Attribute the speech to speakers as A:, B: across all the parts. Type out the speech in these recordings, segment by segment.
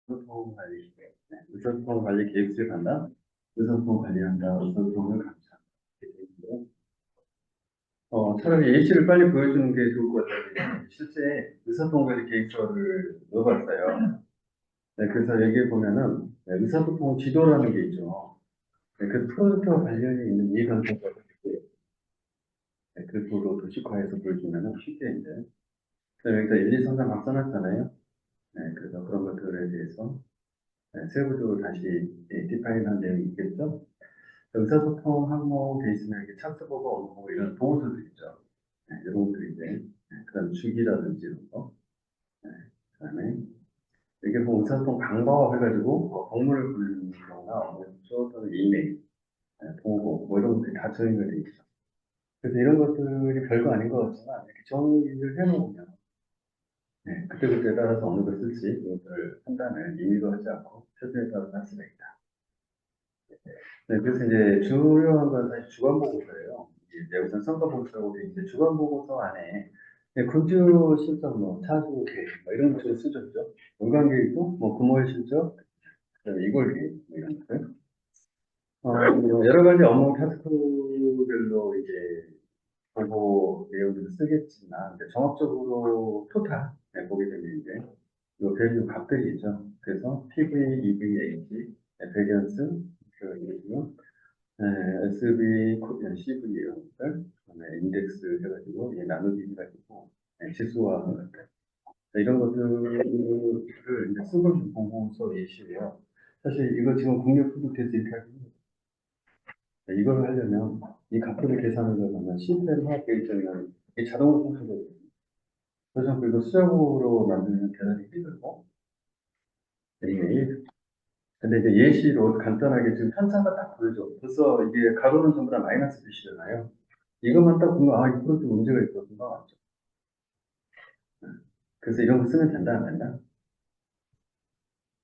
A: 의사소통 관리, 의사소통 관리 계획을 한다, 의사소통 관리한다, 의사소통을 감시한다. 이렇게 돼 있는데, 차라리 예시를 빨리 보여주는 게 좋을 것 같아요. 실제 의사소통 관리 계획서를 넣어봤어요. 네, 그래서 여기에 보면은 의사소통 지도라는 게 있죠. 네, 그 프로젝트와 관련이 있는 이해관계자가 있고요. 네, 그 도로 도식화해서 보여주면은 쉽게 이제 여기서 1, 2, 3, 4 막 써놨잖아요. 네, 그래서 그런 것들에 대해서 세부적으로 다시 디파인한 내용이 있겠죠. 의사소통 항목에 있으면 이렇게 착수보고 업무 이런 보고서들 있죠. 네, 이런 것들이 이제 그다음 주기라든지 이런 거. 네, 그다음에 이게 뭐 의사소통 방법 해가지고 공문을 보내는 경우나 문서 또는 이메일, 보고 뭐 이런 것들이 다 정의가 돼 있죠. 그래서 이런 것들이 별거 아닌 것 같지만 이렇게 정의를 해놓으면 그때그때 따라서 어느 걸 쓸지 이것을 판단을 임의로 하지 않고 표준에 따라서 할 수가 있다. 네, 그래서 이제 중요한 건 사실 주간 보고서예요. 이제 우선 성과 보고서라고 돼 있는데 주간 보고서 안에 군주 실적, 뭐 차주 계획 뭐 이런 것들을 쓰셨죠. 연간 계획도 뭐 금월 실적, 그다음에 이월 계획 뭐 이런 것들. 뭐 여러 가지 업무 타스크별로 이제 보고 내용들을 쓰겠지만 이제 종합적으로 토탈 보게 되면 이제 이 밸류 값들이 있죠. 그래서 PV, EV, AG, 베리언스, 그리고 SB, CV 이런 것들, 그다음에 인덱스 해가지고 나누기 해가지고 지수화하는 것들 이런 것들을 이제 쓴걸 보고서 예시고요. 사실 이거 지금 국내 프로젝트에서 이렇게 하기 힘들어요. 이걸 하려면 이 값들을 계산하려면 시스템화 되어 있으면 이 자동으로 생성되거든요. 그래서 그리고 수작으로 만들면 계산이 힘들고 매일 근데 이제 예시로 간단하게 지금 편차가 딱 보여줘. 벌써 이게 가로는 전부 다 마이너스 표시잖아요. 이것만 딱 보면 이 프로젝트 문제가 있었구나 맞죠? 그래서 이런 거 쓰면 된다 안 된다?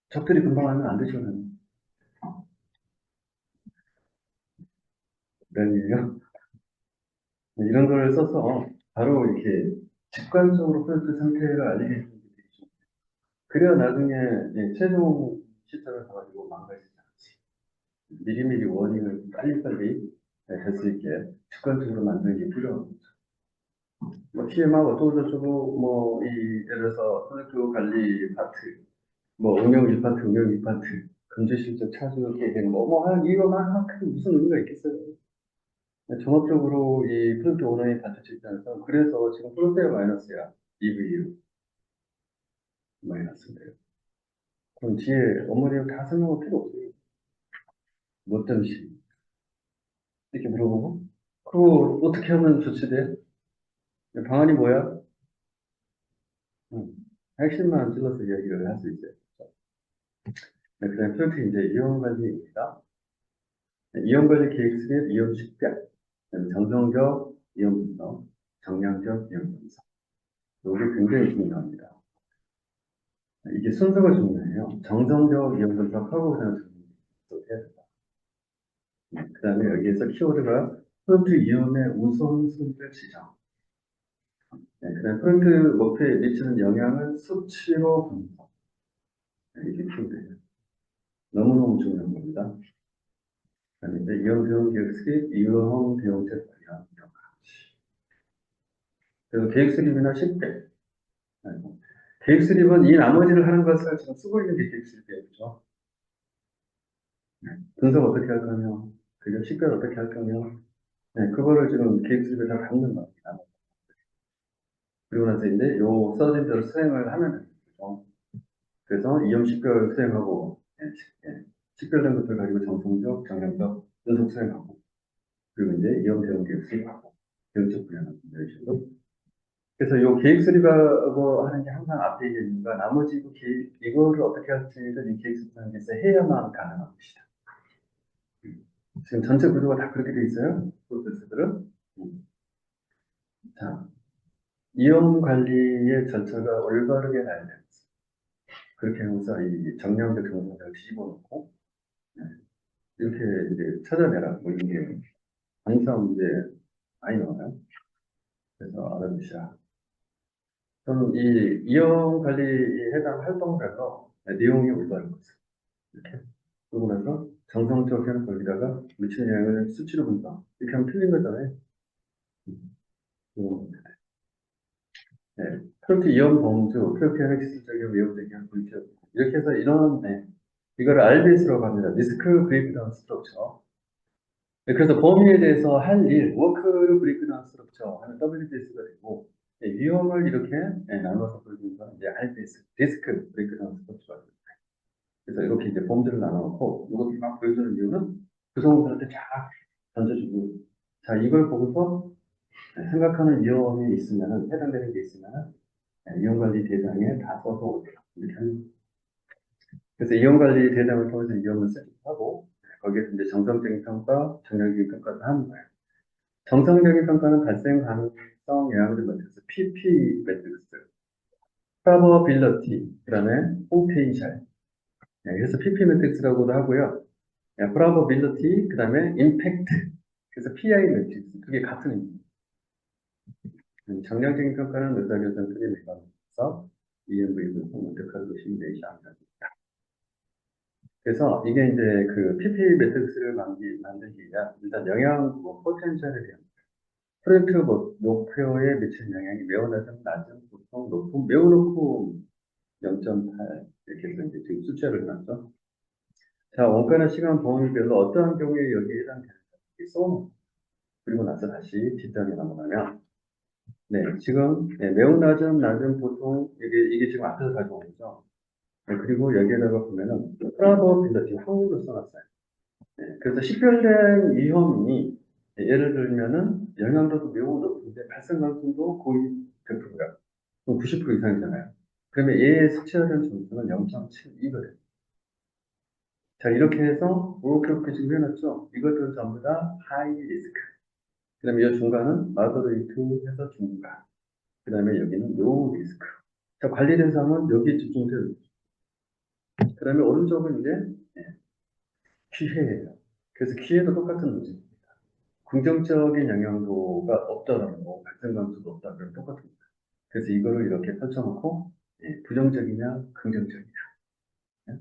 A: 적들이 금방 하면 안 되시거든요. 이런 일이요. 이런 걸 써서 바로 이렇게 직관적으로 프로젝트 상태를 알리게 해주는 게 되게 좋아요. 그래야 나중에 최종 시점을 가가지고 망가지지 않지. 미리미리 워닝을 빨리빨리 될 수 있게 직관적으로 만드는 게 필요한 거죠. 뭐 PM하고 어쩌고저쩌고 예를 들어서 프로젝트 관리 파트, 뭐 운영 1파트, 운영 2파트, 금주 실적 차주 계획 한 이거만 크게 무슨 의미가 있겠어요. 종합적으로 이 프로젝트 오너의 단체 입장에서 그래서 지금 프로젝트가 마이너스야. EVU 마이너스인데요. 그럼 뒤에 업무 내용 다 설명할 필요 없어요. 뭐 때문에 이렇게 물어보고 그거 어떻게 하면 좋지 돼? 방안이 뭐야? 음, 핵심만 안 찔러서 이야기를 할 수 있어요. 그다음 프로젝트 이제 이용관리입니다. 이용관리 계획 수립, 이용 식별, 정성적 이용 분석, 정량적 이용 분석. 이게 굉장히 중요합니다. 이게 순서가 중요해요. 정성적 이용 분석하고 그다음 정량적 해야 된다. 그다음에 여기에서 키워드가 프로젝트 이용의 우선순위를 지정. 그다음 프로젝트 목표에 미치는 영향을 수치로 분석. 이게 키워드예요. 너무너무 중요한 겁니다. 그다음에 이제 이용 대응 계획 수립, 이용 대응책 관련 여러 가지. 그래서 계획 수립이나 식별. 계획 수립은 이 나머지를 하는 것을 지금 쓰고 있는 게 계획 수립이에요. 그죠? 분석 어떻게 할 거며, 그죠? 식별 어떻게 할 거며, 그거를 지금 계획 수립에 다 담는 겁니다. 그리고 나서 이제 요 써진 대로 수행을 하면 됩니다. 그죠? 그래서 이용 식별 수행하고, 식별된 것들 가지고 정성적, 정량적 분석 수행하고, 그리고 이제 이용 대응 계획 수립하고, 대응적 분야는 이런 식으로. 그래서 요 계획 수립하고 하는 게 항상 앞에 있는 이유가 나머지 이거를 어떻게 할지를 이 계획 수립에서 해야만 가능한 것이다. 지금 전체 구조가 다 그렇게 돼 있어요. 프로세스들은. 자, 이용 관리의 절차가 올바르게 나열되어 있어. 그렇게 하면서 이 정량적 정성을 뒤집어놓고 이렇게 이제 찾아내라. 뭐 이게 항상 이제 많이 나와요. 그래서 알아두시라. 저는 이 이용 관리에 해당 활동별로 내용이 올라가는 거죠. 이렇게. 그러고 나서 정성적인 거기다가 미치는 영향을 수치로 본다. 이렇게 하면 틀린 거잖아요. 음, 네. 프로트 이온 범주, 프로트 헬기스적인 외우적인 물질. 이렇게 해서 이런, 이거를 RBS라고 합니다. 리스크 브레이크다운 스트럭처. 네, 그래서 범위에 대해서 할 일, 워크 브레이크다운 스트럭처 하는 WBS가 되고, 위험을 이렇게 나눠서 보여주는 건 이제 RBS, 리스크 브레이크다운 스트럭처가 됩니다. 그래서 이렇게 이제 범주를 나눠놓고, 이것을 막 보여주는 이유는 구성원들한테 쫙 던져주고, 자, 이걸 보고서 생각하는 위험이 있으면은, 해당되는 게 있으면은, 위험관리 대상에 다 써서 오세요. 이렇게 하는 거예요. 그래서 이용관리 대상을 통해서 이용을 세팅하고 거기에서 이제 정성적인 평가, 정량적인 평가를 하는 거예요. 정성적인 평가는 발생 가능성 영향을 맞춰서 PP 매트릭스, 프라버빌러티, 그다음에 포텐셜. 그래서 PP 매트릭스라고도 하고요. 프라버빌러티, 그다음에 임팩트. 그래서 PI 매트릭스 그게 같은 의미입니다. 정량적인 평가는 의사결정 틀린 메커니즘에서 EMV를 선택하는 시뮬레이션. 그래서 이게 이제 그 PP 매트릭스를 만들기 위한 일단 영향, 포텐셜에 대한 프론트 목표에 미치는 영향이 매우 낮은, 보통 높은, 매우 높은 0.8 이렇게 해서 이제 지금 숫자를 해놨죠. 자, 원가나 시간 보험별로 어떠한 경우에 여기에 해당되는지 써놓고 그리고 나서 다시 뒷단에 넘어가면 지금 매우 낮은 보통 이게 지금 앞에서 가져온 거죠. 그리고 여기에다가 보면은 프라버빌리티 확률을 써놨어요. 그래서 식별된 위험이 예를 들면은 영향도도 매우 높은데 발생 가능성도 거의 100%야. 90% 이상이잖아요. 그러면 얘의 수치화된 점수는 0.72거든요. 자, 이렇게 해서 이렇게 지금 해놨죠. 이것들은 전부 다 하이 리스크. 그 다음에 이 중간은 마더레이트 해서 중간. 그 다음에 여기는 로우 리스크. 자, 관리 대상은 여기에 집중돼요. 그 다음에 오른쪽은 이제 기회예요. 그래서 기회도 똑같은 문제입니다. 긍정적인 영향도가 없다라는 거, 발생 가능성도 없다. 그럼 똑같습니다. 그래서 이거를 이렇게 펼쳐놓고, 부정적이냐, 긍정적이냐. 예?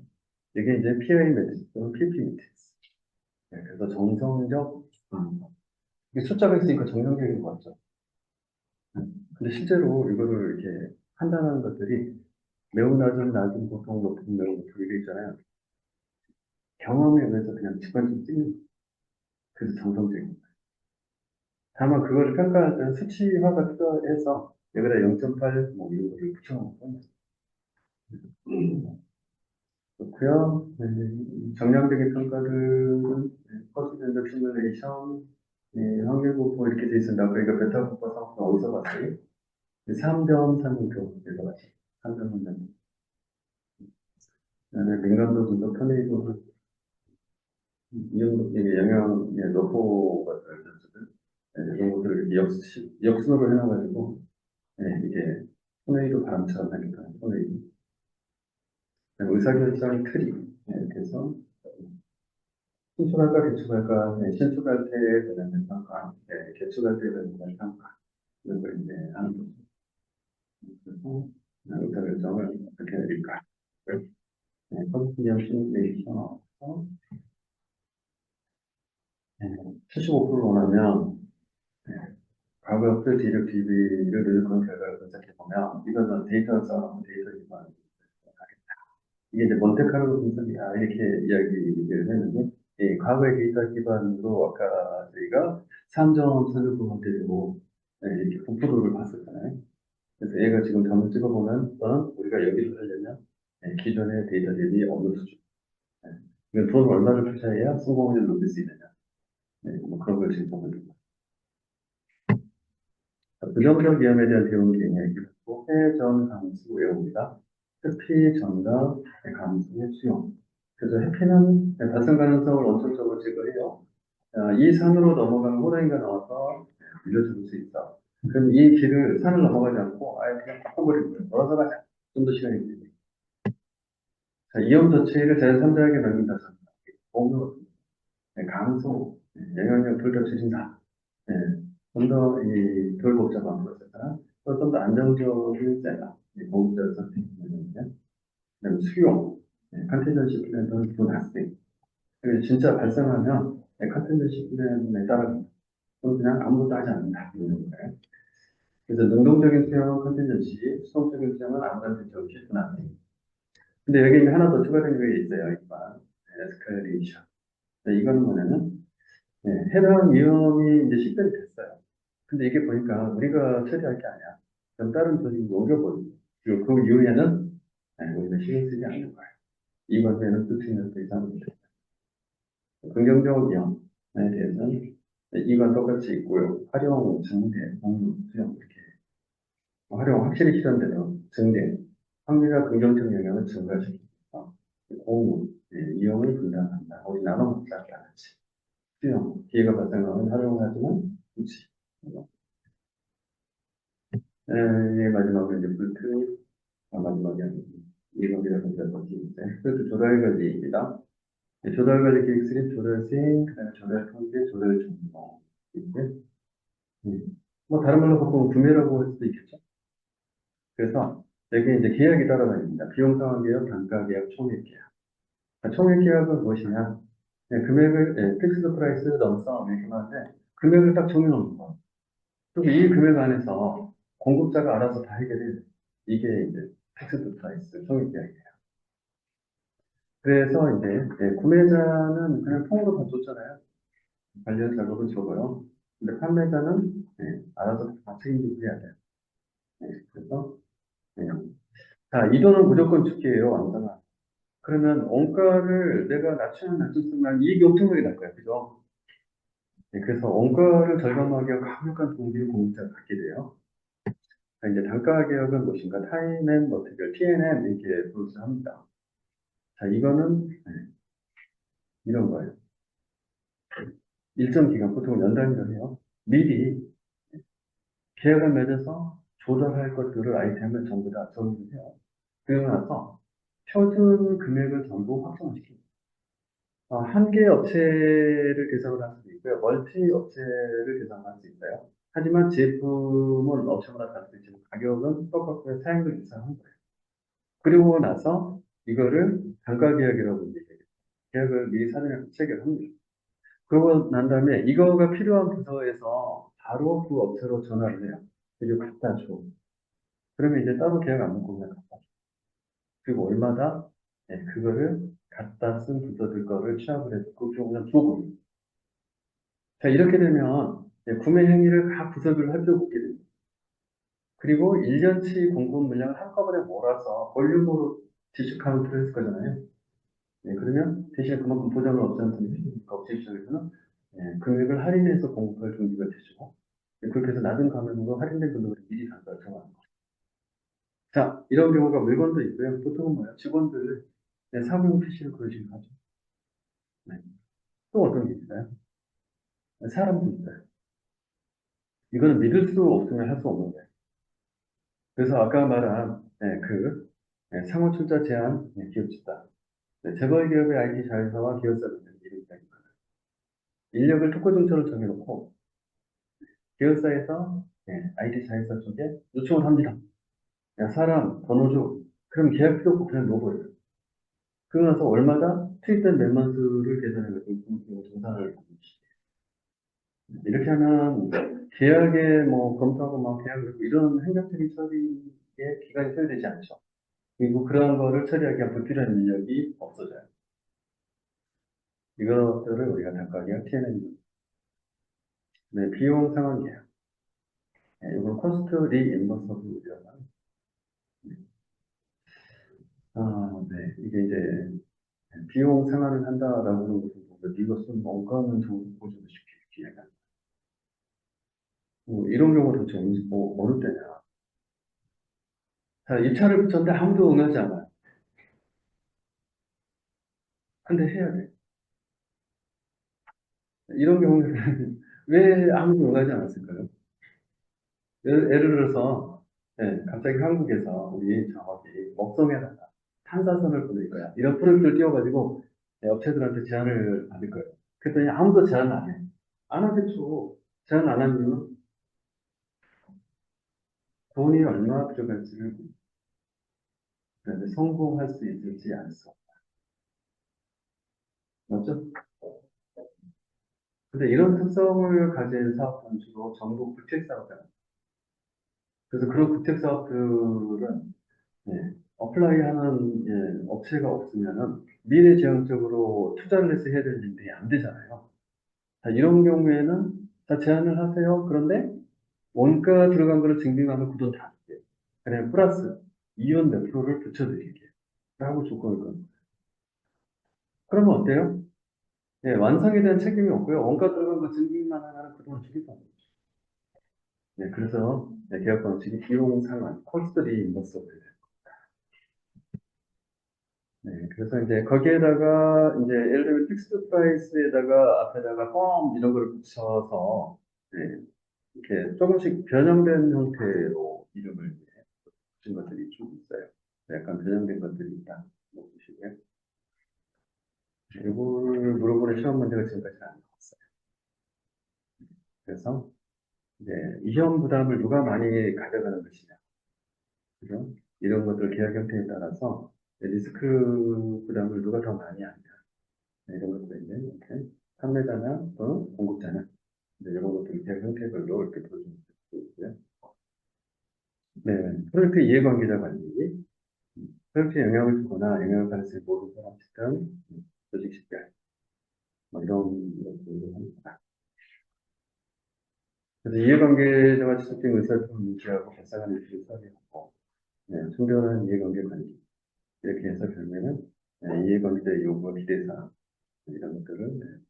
A: 이게 이제 PI 매트릭스 또는 PP 매트릭스. 그래서 정성적, 이게 숫자가 있으니까 정성적인 것 같죠. 근데 실제로 이거를 이렇게 판단하는 것들이 매우 낮은, 보통, 높은, 매우 높은 이게 있잖아요. 경험에 의해서 그냥 직관적으로 찍는 거예요. 그래서 정성적인 거예요. 다만 그거를 평가할 때는 수치화가 필요해서 여기다 0.8 뭐 이런 거를 붙여놓고 그렇고요. 정량적인 평가들은 퍼스트 시뮬레이션, 확률 분포 이렇게 돼 있습니다. 그러니까 베타 분포 상품 어디서 봤어요? 3.369에서 봤어요. 3.3. 민감도 분석, 편의도 이게 영향의 노포가 들어있거든. 이런 것들을 이렇게 역순으로 해놔가지고 이게 토네이도 바람처럼 생겼다. 토네이도. 의사결정 트리 이렇게 해서 신축할까 개축할까 신축할 때에 대한 평가 개축할 때에 대한 평가 이런 걸 이제 하는 거죠. 그래서 의사결정을 어떻게 내릴까 컨디션 시뮬레이션 75% 원하면 과거 학교 디력 DB를 늘건 결과를 분석해보면 이거는 데이터 싸움 데이터 기반 이게 이제 몬테카르로 분석이야 이렇게 이야기를 했는데 과거의 데이터 기반으로 아까 저희가 3.36%대 되고 이렇게 9%를 봤었잖아요. 그래서 얘가 지금 점을 찍어보면 우리가 여기를 하려면 기존의 데이터 대비 어느 수준 이건 돈 얼마를 투자해야 성공률을 높일 수 있느냐 뭐 그런 걸 지금 보고 있는 거예요. 부정적 위험에 대한 대응을 얘기하고 회전 감수 외웁니다. 회피 전담 감수의 수용. 그래서 회피는 발생 가능성을 원천적으로 제거해요. 이 산으로 넘어가면 호랑이가 나와서 밀려줄 수 있다. 그럼 이 길을 산을 넘어가지 않고 아예 그냥 바꿔버리는 거예요. 걸어서 가자. 좀 더 시간이 걸립니다. 자, 위험 자체를 제3자에게 넘긴다. 공유, 감소, 영향력 둘 다 줄인다. 좀 더 덜 복잡한 프로세스나 좀 더 안정적인 셀러, 공급자 선택, 그다음에 수용, 컨텐전시 플랜은 분할생. 그리고 진짜 발생하면 컨텐전시 플랜에 따라 그냥 아무것도 하지 않는다. 이런 거예요. 그래서 능동적인 수용 컨텐전시, 수동적인 수용은 아무한테 적이 분할생. 근데 여기 이제 하나 더 추가된 게 있어요. 일반 에스컬레이션. 이거는 뭐냐면 해당 위험이 이제 식별이 됐어요. 근데 이게 보니까 우리가 처리할 게 아니야. 그럼 다른 조직이 녹여버리고, 그리고 그 이후에는 우리가 신경 쓰지 않는 거예요. 이 관계는 뜻이면 더 이상 니다 긍정적 위험에 대해서는 이건 똑같이 있고요. 활용, 증대, 공유, 수용 이렇게 활용 확실히 실현되는 증대, 확률과 긍정적 영향을 증가시키면서 공유, 이용을 분담한다. 우리 나눠 먹자 같이 수용, 기회가 발생하면 활용을 하지만 그렇지. 마지막으로 이제 불트, 마지막에 이동이라고 하는 그것도 조달 관리입니다. 조달 관리 계획 수립, 조달 수행, 그다음에 조달 통제, 조달 준공 있고요. 뭐 다른 말로 바꾸면 구매라고 할 수도 있겠죠. 그래서 여기 이제 계약이 따라다닙니다. 비용 상환 계약, 단가 계약, 총액 계약. 총액 계약은 무엇이냐? 금액을 픽스드 프라이스 넘썸 이렇게 하는데 금액을 딱 정해놓는 거예요. 그리고 이 금액 안에서 공급자가 알아서 다 해결해. 이게 이제 픽스드 프라이스, 총액 계약이에요. 그래서 이제 구매자는 그냥 통으로 다 줬잖아요. 관련 작업은 적어요. 근데 판매자는 알아서 다 책임지고 해야 돼요. 그래서 네. 자, 이 돈은 무조건 줄게요. 완전한. 그러면 원가를 내가 낮추면 낮췄으면 이익이 엄청나게 날 거야. 그죠? 그래서 원가를 절감하기 위한 강력한 동기를 공급자가 갖게 돼요. 자, 이제 단가 개혁은 무엇인가? 타임 앤 머티리얼, T&M 이렇게 부르서 합니다. 자, 이거는 이런 거예요. 일정 기간, 보통 연단위로 해요. 미리 계약을 맺어서 조달할 것들을 아이템을 전부 다 정리해요. 그러고 나서 표준 금액을 전부 확정시킵니다. 한 개 업체를 대상으로 할 수도 있고요. 멀티 업체를 대상으로 할 수 있어요. 하지만 제품은 업체마다 다를 수 있지만 가격은 똑같고요. 사양도 비슷한 거예요. 그리고 나서 이거를 단가 계약이라고 얘기해요. 계약을 미리 사전에 체결합니다. 그러고 난 다음에 이거가 필요한 부서에서 바로 그 업체로 전화를 해요. 이거 갖다 줘. 그러면 이제 따로 계약 안 맺고 그냥 갖다 줘. 그리고 얼마다? 그거를 갖다 쓴 부서들 거를 취합을 해서 그쪽 그냥 주고. 자, 이렇게 되면 구매 행위를 각 부서별로 할 필요가 없게 됩니다. 그리고 1년치 공급 물량을 한꺼번에 몰아서 볼륨으로 지출 카운트를 했을 거잖아요. 그러면 대신에 그만큼 보장을 업체한테 해주니까 업체 입장에서는 금액을 할인해서 공급할 준비가 되죠. 그렇게 해서 낮은 가격으로 할인된 금액을 미리 단가를 정하는 거죠. 자, 이런 경우가 물건도 있고요. 보통은 뭐예요? 직원들 사무용 PC를 그러시면 하죠. 네. 또 어떤 게 있어요? 사람도 있어요. 이거는 믿을 수 없으면 할 수 없는 거예요. 그래서 아까 말한 상호 출자 제한 기업집단, 재벌 기업의 IT 자회사와 기업사들 이런 입장입니다. 인력을 특허정처를 정해놓고 기업사에서 IT 자회사 쪽에 요청을 합니다. 야, 사람 더 넣어줘. 그럼 계약 필요 없고 그냥 넣어버려요. 그러고 나서 월마다 투입된 멤버수를 계산해가지고 정산을 받는 것이죠. 이렇게 하면 계약에 뭐 검토하고 막 계약을 하고 이런 행정적인 처리에 기간이 소요되지 않죠. 그리고 그런 거를 처리하기 위한 불필요한 인력이 없어져요. 이것들을 우리가 단가 계약, T&M, 네, 비용 상환 계약. 이건 코스트 리임버서블이라고 하는. 네, 이게 이제 비용 상환을 한다라고 하는 것은 이것은 뭔가는 좀 보조를 시키기 위한. 이런 경우도 좀 어느 때냐. 자, 입찰을 붙였는데 아무도 응하지 않아요. 근데 해야 돼. 이런 경우에는 왜 아무도 응하지 않았을까요? 예를 들어서 갑자기 한국에서 우리 저기 먹성에다가 탄산선을 보낼 거야. 이런 프로젝트를 띄워가지고 업체들한테 제안을 받을 거예요. 그랬더니 아무도 제안을 안 해. 안 하겠죠. 제안 안 하면 돈이 얼마 들어갈지를 그다음에 성공할 수 있을지 알 수 없다. 맞죠? 근데 이런 특성을 가진 사업은 주로 전국 구택 사업이에요. 그래서 그런 구택 사업들은 예, 어플라이하는 업체가 없으면은 미래지향적으로 투자를 해서 해야 되는데 안 되잖아요. 자, 이런 경우에는 자, 제안을 하세요. 그런데 원가 들어간 거를 증빙하면 그 돈 다 줄게요. 그냥 플러스 이윤 몇 프로를 붙여드릴게요. 하고 조건을 건. 그러면 어때요? 예, 완성에 대한 책임이 없고요. 원가 들어간 거 증빙만 하면 그 돈을 주겠다. 네, 그래서 계약 방식이 비용 상환, 코스트 리임버스블. 네, 그래서 이제 거기에다가 이제 예를 들면 픽스드 프라이스에다가 앞에다가 펌 이런 걸 붙여서 네, 이렇게 조금씩 변형된 형태로 이름을 붙인 것들이 좀 있어요. 약간 변형된 것들이 있다. 뭐 보시고요. 이거를 물어보는 시험 문제가 지금까지 안 나왔어요. 그래서 이제 위험 부담을 누가 많이 가져가는 것이냐. 그죠? 이런 것들 계약 형태에 따라서 리스크 부담을 누가 더 많이 하냐. 네, 이런 것들인데, 이렇게 판매자나 또 공급자나 이제 이런 것들 계약 형태별로 이렇게 보여주는 수 있고요. 네, 프로젝트 이해관계자 관리, 프로젝트에 영향을 주거나 영향을 받을 수 있는 모든 사람 집단, 조직 식별, 뭐 이런 것들을 합니다. 그래서 이해관계자와 지속적인 의사소통을 유지하고 발생하는 일들을 처리하고, 네, 충분한 이해관계 관리, 이렇게 해서 결국에는 이해관계자의 요구와 기대사항, 이런 것들을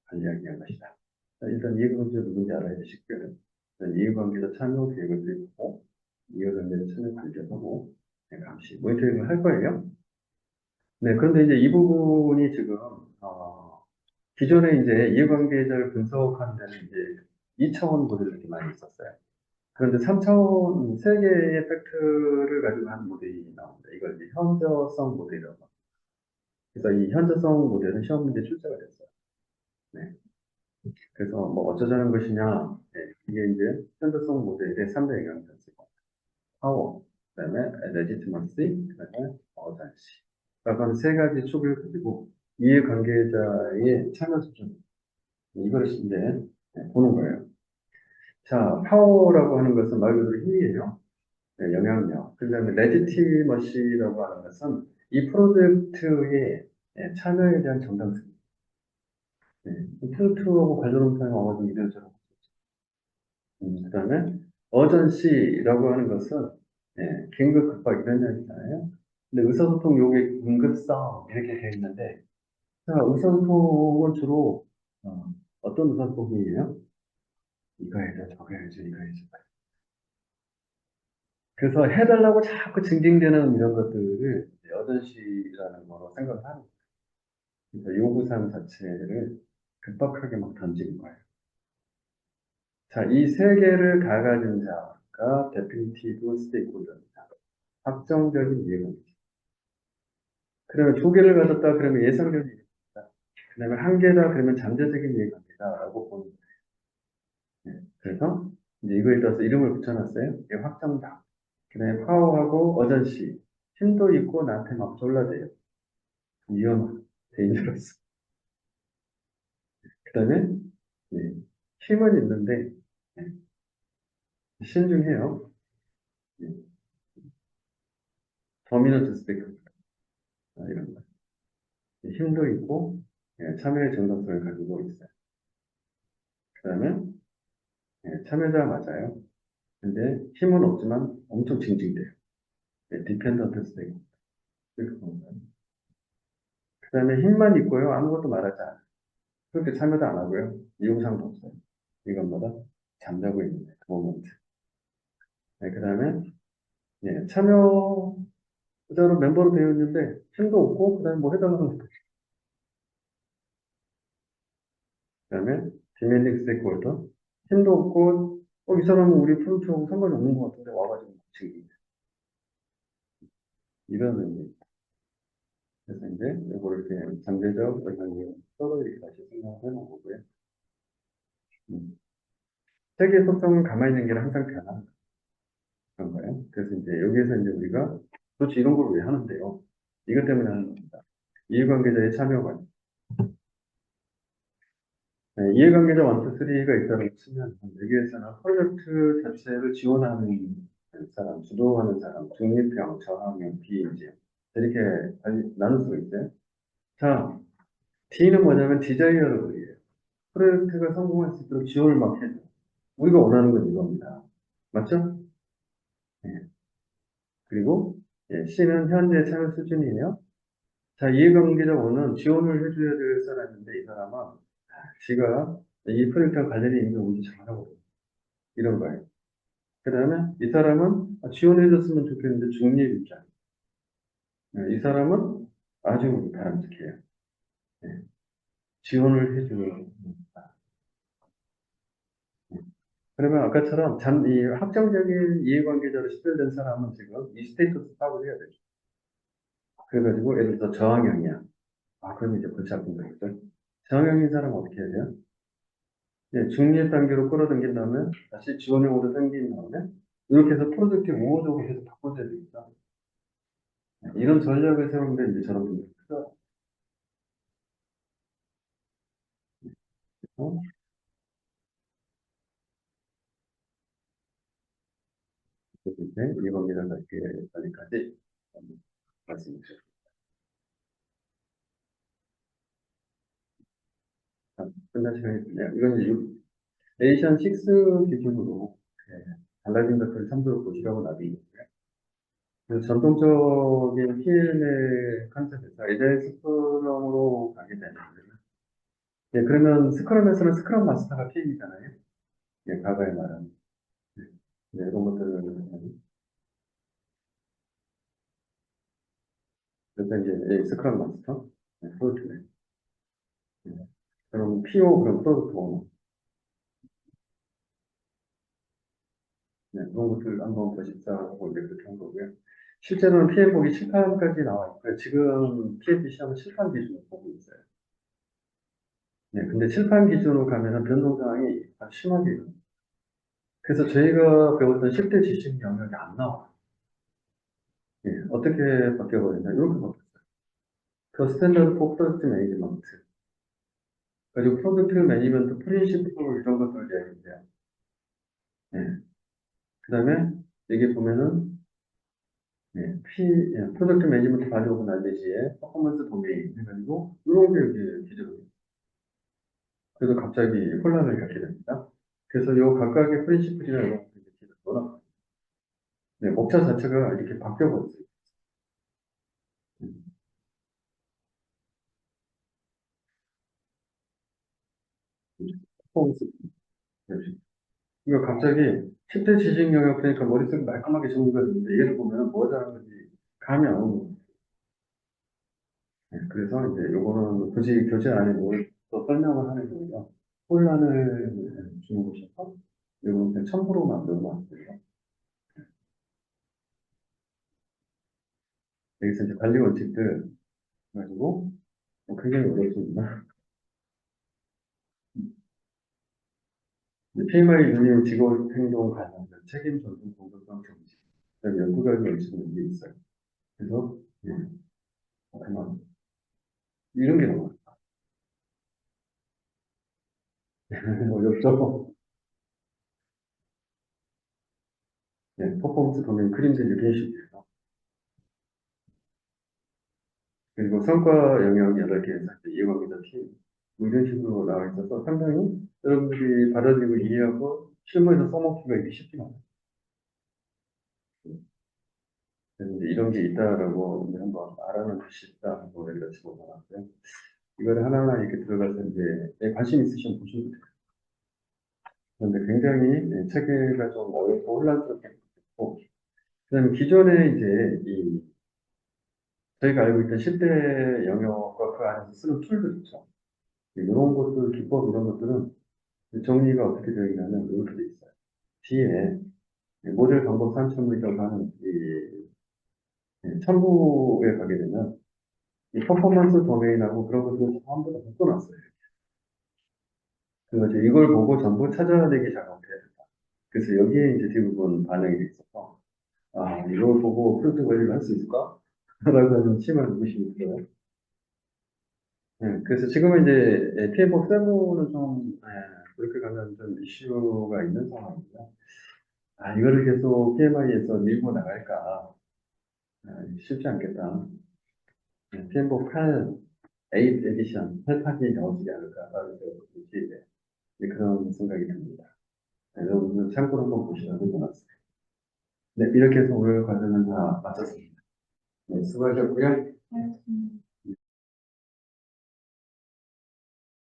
A: 관리하기 위한 것이다. 자, 일단 이해관계자 누군지 알아야 되시고요. 이해관계자 참여 계획을 수립하고, 이해관계자 참여 관리하고, 감시, 모니터링을 할 거예요. 네, 그런데 이제 이 부분이 지금, 기존에 이제 이해관계자를 분석하는 데는 이제 2차원 모델이 이렇게 많이 있었어요. 그런데 3차원, 세 개의 팩트를 가지고 하는 모델이 나옵니다. 이걸 이제 현저성 모델이라고 합니다. 그래서 이 현저성 모델은 시험 문제 출제가 됐어요. 네. 그래서 뭐 어쩌자는 것이냐, 네. 이게 이제 현저성 모델의 3대 영향 변수고, 파워, 그다음에 레지티머시, 그다음에 어전시. 라고 하는 세 가지 축을 가지고 이해관계자의 참여 수준, 이걸 이제 보는 거예요. 자, 파워라고 하는 것은 말 그대로 힘이에요. 네, 영향력. 그 다음에 레지티머시라고 하는 것은 이 프로젝트의 참여에 대한 정당성. 네, 트루트하고 관련동사가 어느 정도 이런저런. 그 다음에 어전시라고 하는 것은 긴급 급박 이런 이야기잖아요. 근데 의사소통 요게 응급성 이렇게 되어 있는데, 자, 의사소통은 주로 어떤 의사소통이에요? 이거 해야죠, 저거 해야죠, 이거 해야죠. 그래서 해달라고 자꾸 징징대는 이런 것들을 어전시라는 거로 생각을 하는 거예요. 그래서 요구사항 자체를 급박하게 막 던지는 거예요. 자, 이 세 개를 다 가진 자가 데피니티브 스테이크홀더입니다. 확정적인 이해관계자. 그러면 두 개를 가졌다 그러면 예상적인 이해관계자. 그 다음에 한 개다 그러면 잠재적인 이해관계자라고 보는 거예요. 네. 그래서 이제 이거에 따라서 이름을 붙여놨어요. 이게 확정적. 그 다음에 파워하고 어전시. 힘도 있고 나한테 막 졸라대요. 위험한. 데인저러스. 그 다음에 힘은 있는데 네, 신중해요. 네, 도미넌트 스펙 이런 거. 힘도 있고 참여의 정당성을 가지고 있어요. 그 다음에 참여자 맞아요. 근데 힘은 없지만 엄청 징징대요. 디펜던트 스테이크. 그 다음에 힘만 있고요. 아무것도 말하지 않아요. 그렇게 참여도 안 하고요. 이용상도 없어요. 이것마다 잠자고 있는 그 모먼트. 그 다음에 참여자로 멤버로 되어 있는데 힘도 없고 그 다음에 뭐 해달라는 거. 그 다음에 디맨딩 스테이크홀더. 힘도 없고 이 사람은 우리 프로젝트하고 상관이 없는 것 같은데 와가지고 지금 이런 의미. 그래서 이제 이거를 이렇게 잠재적 영향력 서로 이렇게 다시 생각을 해놓은 거고요. 세계 속성은 가만히 있는 게 항상 변합니다. 그런 거예요. 그래서 이제 여기에서 이제 우리가 도대체 이런 걸 왜 하는데요? 이것 때문에 하는 겁니다. 이해관계자의 참여관. 네, 이해관계자 1, 2, 3가 있다고 치면 여기에서는 프로젝트 자체를 지원하는 사람, 주도하는 사람, 중립형, 저항형, 비인지 이렇게 나눌 수가 있어요. 자, D는 뭐냐면 디자이어로이에요. 프로젝트가 성공할 수 있도록 지원을 막 해줘. 우리가 원하는 건 이겁니다. 맞죠? 네. 그리고 C는 현재 참여 수준이에요. 자, 이해관계자 1은 지원을 해줘야 될 사람인데 이 사람은 지가 이 프로젝트와 관련이 있는 운지 잘하고 이런 거예요. 그 다음에 이 사람은 지원해줬으면 좋겠는데 중립 입장. 이 사람은 아주 바람직해요. 네. 지원을 해주는. 그러면 아까처럼 이 확정적인 이해관계자로 식별된 사람은 지금 이 스테이터스 파악을 해야 되죠. 그래가지고 예를 들어 저항형이야. 그럼 이제 골치 아픈 거겠죠. 저항형인 사람은 어떻게 해야 돼요? 중립 단계로 끌어당긴 다음에 다시 지원형으로 당긴 다음에 이렇게 해서 프로젝트 우호적으로 계속 바꿔줘야 되겠다. 이런 전략을 세우는데 이제 저런 분들이 필요해요. 그래서 이제 이겁니다. 이렇게 여기까지 말씀드렸습니다. 끝날 시간이네요. 이건 이제 에이션 6 기준으로 달라진 것들을 참조해 보시라고 나비있고요. 그래서 전통적인 PM의 컨셉에서 에자일 스크럼으로 가게 되는 거예요. 그러면 스크럼에서는 스크럼 마스터가 PM이잖아요. 과거의 말은. 이런 것들을, 그래서 이제 스크럼 마스터, 프로젝트. 그럼 PO, 그럼 프로젝트 오너. 그런 것들 한번 보십사하고 이제 그렇게 한 거고요. 실제로는 PM 보기 7판까지 나와 있고요. 지금 PMP 시험은 7판 기준으로 보고 있어요. 근데 7판 기준으로 가면은 변동사항이 아주 심하게. 그래서 저희가 배웠던 10대 지식 영역이 안 나와요. 어떻게 바뀌어버렸냐. 이렇게 바뀌었어요. 그 스탠다드 포 프로젝트 매니지먼트. 그리고 프로젝트 매니지먼트 프린시플 이런 것들 얘기해요. 그 다음에 여기 보면은 프로젝트 매니지먼트 바디 오브 날리지의 퍼포먼스 도메인 해가지고 이런 게 이제 기재로 그래서 갑자기 혼란을 갖게 됩니다. 그래서 요 각각의 프린시플이나 이런 것들이 기재로 목차 자체가 이렇게 바뀌어버렸어요. 퍼포먼스. 이거 갑자기 10대 지식 영역 그러니까 머릿속에 말끔하게 정리가 되는데 얘를 보면 뭐가 다른 건지 감이 안 오는 거예요. 그래서 이제 요거는 굳이 교재 안에 뭘또 설명을 하는 거예요. 혼란을 주는 곳이어서 요거는 그냥 첨부로만 넣어놨어요. 여기서 이제 관리 원칙들 가지고 굉장히 어렵습니다. PMI 운영 직업 행동 관련된 책임 전송 공정성 정지. 12가지 원칙은 이게 있어요. 그래서 그만 이런 게 나와요. 어렵죠? 퍼포먼스 도면 그림들 이런 식이에요. 그리고 성과 영역 8개에서 이해관계자 팀. 뭐 이런 식으로 나와 있어서 상당히 여러분들이 받아들이고 이해하고 실무에서 써먹기가 이게 쉽지가 않아요. 그래서 이제 이런 게 있다라고 이제 한번 알아놓을 수 있다고 여기다 집어넣었고요. 이거를 하나하나 이렇게 들어가서 이제 관심 있으시면 보셔도 돼요. 그런데 굉장히 체계가 좀 어렵고 혼란스럽게 됐고, 그 다음에 기존에 이제 저희가 알고 있던 10대 영역과 그 안에서 쓰는 툴들 있죠. 이런 것들, 기법 이런 것들은 정리가 어떻게 되어 있냐면 이렇게 되어 있어요. 뒤에 모델 방법 3,000m라고 하는 첨부에 가게 되면 이 퍼포먼스 도메인하고 그런 것들을 전부 다 묶어놨어요. 그래서 이제 이걸 보고 전부 찾아내기 작업해야 된다. 그래서 여기에 이제 대부분 반영이 돼 있어서 이걸 보고 프로젝트 관리를 할 수 있을까? 라고 하는 심한 의구심이 들어요. 그래서 지금은 이제 PM복 세무는 좀 그렇게 가면 좀 이슈가 있는 상황이고요. 이거를 계속 PMI에서 밀고 나갈까? 쉽지 않겠다. PM복 8, 8 에디션, 8파기 나오지 않을까라는 그런 생각이 듭니다. 여러분 참고로 한번 보시라고 해놨습니다. 네, 이렇게 해서 오늘 과정은 다 마쳤습니다. 네, 수고하셨고요.